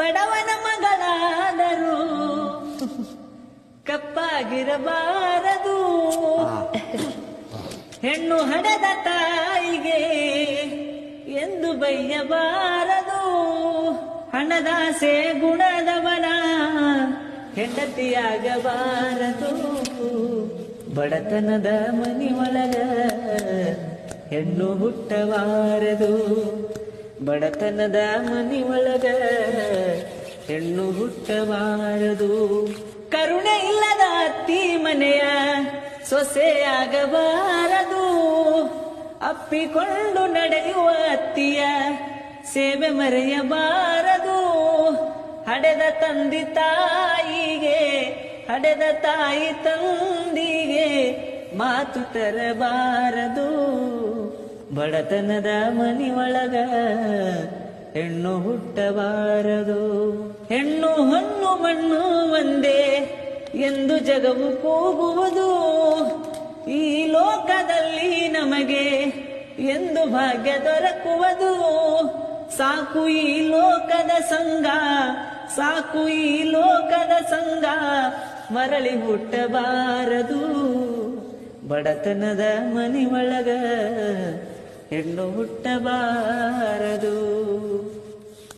ಬಡವನ ಮಗಳಾದರೂ ಕಪ್ಪಾಗಿರಬಾರದು. ಹೆಣ್ಣು ಹಡೆದ ತಾಯಿಗೆ ಎಂದು ಬೈಯಬಾರದು. ಹಣದಾಸೆ ಗುಣದವನ ಹೆಂಡತಿಯಾಗಬಾರದು. ಬಡತನದ ಮನಿಯೊಳಗ ಹೆಣ್ಣು ಹುಟ್ಟಬಾರದು. ಬಡತನದ ಮನಿಯೊಳಗ ಹೆಣ್ಣು ಹುಟ್ಟಬಾರದು. ಕರುಣೆ ಇಲ್ಲದ ಅತ್ತಿ ಮನೆಯ ಸೊಸೆಯಾಗಬಾರದು. ಅಪ್ಪಿಕೊಂಡು ನಡೆಯುವ ಅತ್ತಿಯ ಸೇವೆ ಮರೆಯಬಾರದು. ಹಡೆದ ತಂದೆ ತಾಯಿಗೆ ಹಡೆದ ತಾಯಿ ತಂದಿಗೆ ಮಾತು ತರಬಾರದು. ಬಡತನದ ಮನಿಯೊಳಗ ಹೆಣ್ಣು ಹುಟ್ಟಬಾರದು. ಹೆಣ್ಣು ಹೊನ್ನು ಮಣ್ಣು ಒಂದೇ ಎಂದು ಜಗವು ಕೂಗುವುದು. ಈ ಲೋಕದಲ್ಲಿ ನಮಗೆ ಎಂದು ಭಾಗ್ಯ ದೊರಕುವುದು. ಸಾಕು ಈ ಲೋಕದ ಸಂಗ, ಸಾಕು ಈ ಲೋಕದ ಸಂಗ, ಮರಳಿ ಹುಟ್ಟಬಾರದು. ಬಡತನದ ಮನಿಯೊಳಗ ಹೆಣ್ಣು ಹುಟ್ಟಬಾರದು.